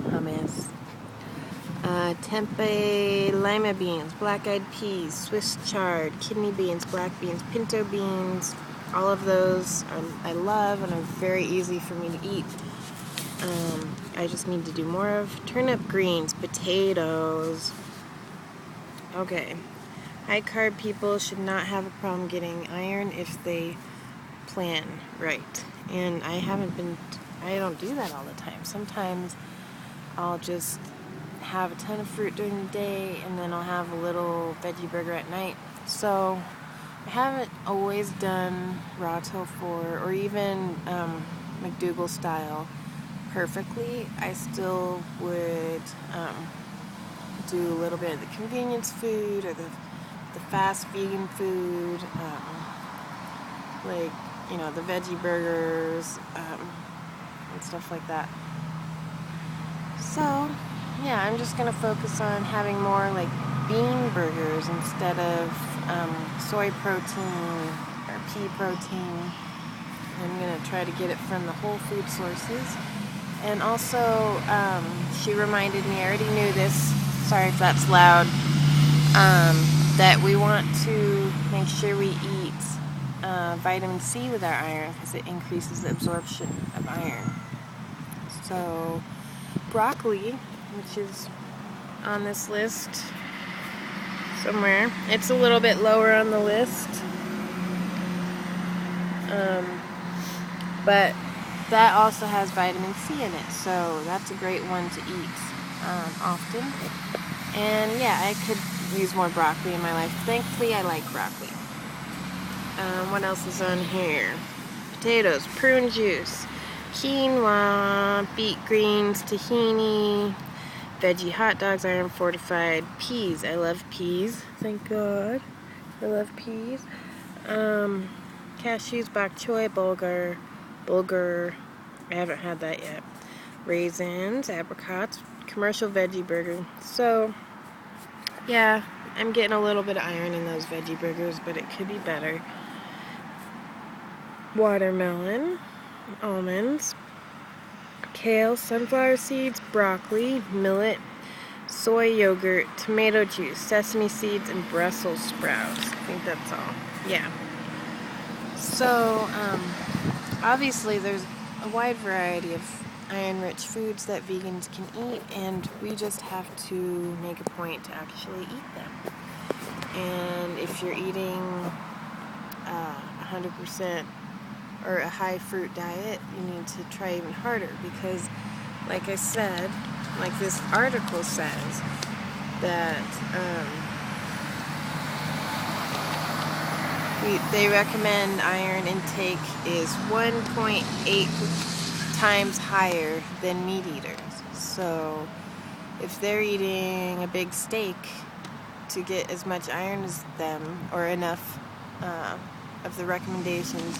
hummus, tempeh, lima beans, black-eyed peas, Swiss chard, kidney beans, black beans, pinto beans. All of those I love and are very easy for me to eat. I just need to do more of. Turnip greens, potatoes. Okay. High carb people should not have a problem getting iron if they plan right. And I don't do that all the time. Sometimes I'll just have a ton of fruit during the day and then I'll have a little veggie burger at night. So I haven't always done raw tofu or even McDougall style perfectly. I still would do a little bit of the convenience food or the fast vegan food, like, the veggie burgers and stuff like that. So, yeah, I'm just going to focus on having more like bean burgers instead of soy protein or pea protein. I'm going to try to get it from the whole food sources. And also, she reminded me, I already knew this, sorry if that's loud, that we want to make sure we eat vitamin C with our iron because it increases the absorption of iron. So broccoli, which is on this list somewhere, it's a little bit lower on the list, but that also has vitamin C in it, so that's a great one to eat often. And yeah, I could use more broccoli in my life. Thankfully, I like broccoli. What else is on here? Potatoes, prune juice, quinoa, beet greens, tahini, veggie hot dogs, iron fortified, peas. I love peas. Thank God. I love peas. Cashews, bok choy, bulgur. I haven't had that yet. Raisins, apricots, commercial veggie burger. So, yeah, I'm getting a little bit of iron in those veggie burgers, but it could be better. Watermelon, almonds, kale, sunflower seeds, broccoli, millet, soy yogurt, tomato juice, sesame seeds, and Brussels sprouts. I think that's all. Yeah. So, obviously there's a wide variety of iron-rich foods that vegans can eat, and we just have to make a point to actually eat them. And if you're eating 100% or a high fruit diet, you need to try even harder because, like I said, like this article says, that they recommend iron intake is 1.8 times higher than meat eaters. So if they're eating a big steak to get as much iron as them, or enough of the recommendations,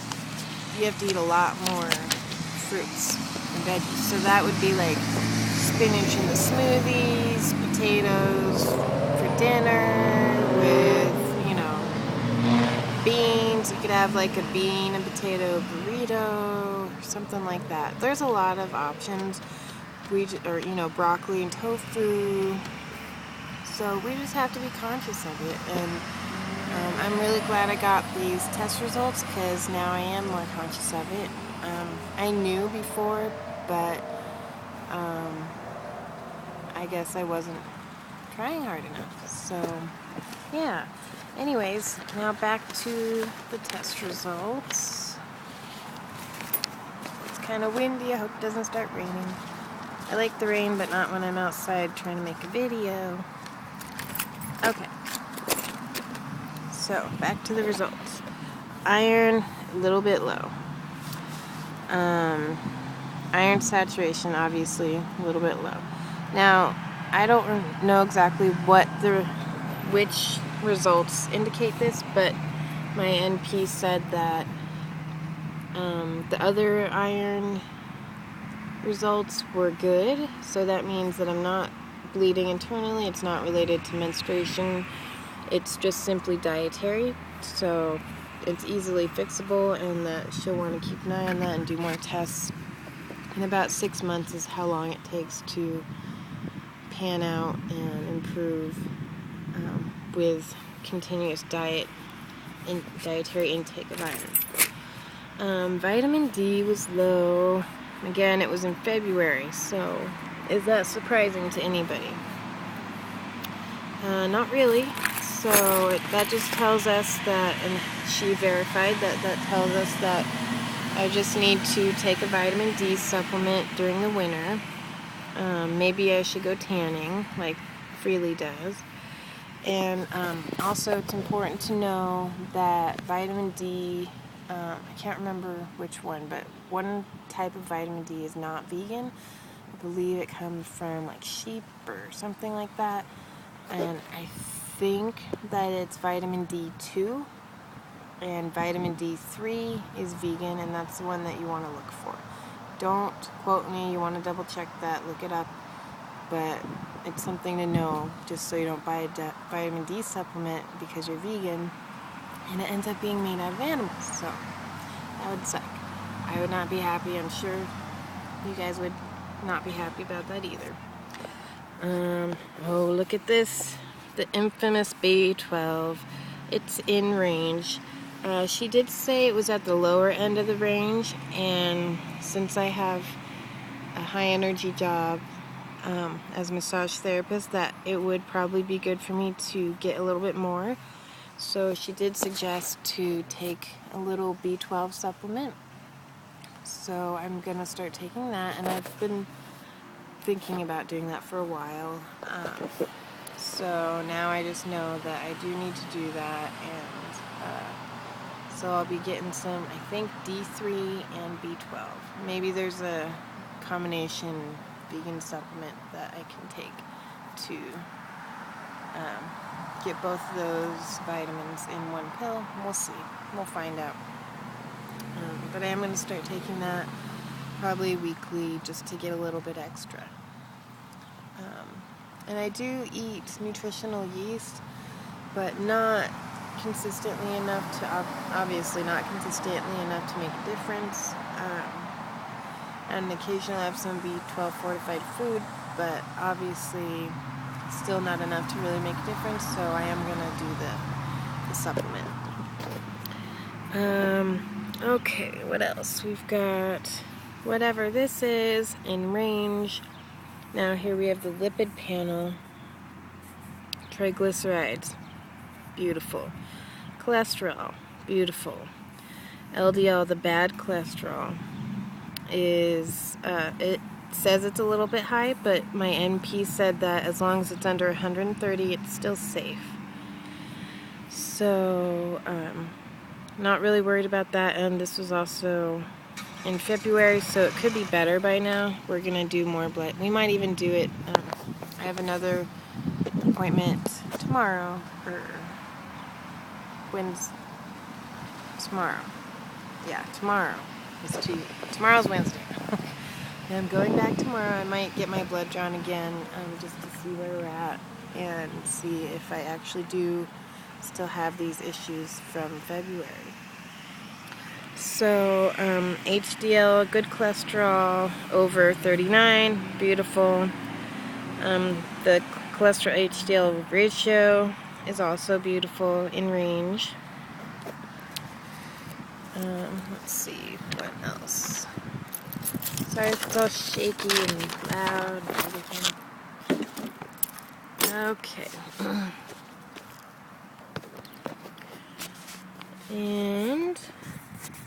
you have to eat a lot more fruits and veggies. So that would be like spinach in the smoothies, potatoes for dinner with, beans. You could have like a bean and potato burrito or something like that. There's a lot of options. Broccoli and tofu. So we just have to be conscious of it. And I'm really glad I got these test results because now I am more conscious of it. I knew before, but I guess I wasn't trying hard enough. So, yeah. Anyways, now back to the test results. It's kind of windy. I hope it doesn't start raining. I like the rain, but not when I'm outside trying to make a video. Okay. So, back to the results. Iron, a little bit low. Iron saturation, obviously, a little bit low. Now, I don't know exactly which results indicate this, but my NP said that the other iron results were good, so that means that I'm not bleeding internally. It's not related to menstruation. It's just simply dietary, so it's easily fixable, and that she'll want to keep an eye on that and do more tests And about 6 months is how long it takes to pan out and improve with continuous dietary intake of iron. Vitamin D was low. Again, it was in February, so is that surprising to anybody? Not really. So that just tells us that, and she verified that tells us that I just need to take a vitamin D supplement during the winter. Maybe I should go tanning, like Freely does. And also it's important to know that vitamin D, I can't remember which one, but one type of vitamin D is not vegan. I believe it comes from like sheep or something like that. And I think that it's vitamin D2, and vitamin D3 is vegan, and that's the one that you want to look for. Don't quote me, you want to double check that, look it up, but it's something to know, just so you don't buy a vitamin D supplement because you're vegan and it ends up being made out of animals. So that would suck. I would not be happy. I'm sure you guys would not be happy about that either. Oh, look at this. The infamous B12. It's in range. She did say it was at the lower end of the range, and since I have a high energy job as a massage therapist, that it would probably be good for me to get a little bit more. So she did suggest to take a little B12 supplement. So I'm gonna start taking that, and I've been thinking about doing that for a while. So now I just know that I do need to do that, and so I'll be getting some, I think, D3 and B12. Maybe there's a combination vegan supplement that I can take to get both of those vitamins in one pill. We'll see. We'll find out. But I am going to start taking that probably weekly just to get a little bit extra. And I do eat nutritional yeast, but not consistently enough to, obviously not consistently enough to make a difference. And occasionally I have some B12 fortified food, but obviously still not enough to really make a difference, so I am going to do the supplement. Okay, what else? We've got whatever this is in range. Now here we have the lipid panel. Triglycerides, beautiful. Cholesterol, beautiful. LDL, the bad cholesterol, is, it says it's a little bit high, but my NP said that as long as it's under 130, it's still safe. So, not really worried about that, and this was also in February, so it could be better by now. We're going to do more blood. We might even do it, I have another appointment tomorrow, or tomorrow. Yeah, tomorrow. Tomorrow's Wednesday. And I'm going back tomorrow. I might get my blood drawn again, just to see where we're at and see if I actually do still have these issues from February. So, HDL, good cholesterol, over 39, beautiful. The cholesterol HDL ratio is also beautiful, in range. Let's see, what else? Sorry if it's all shaky and loud and everything. Okay. And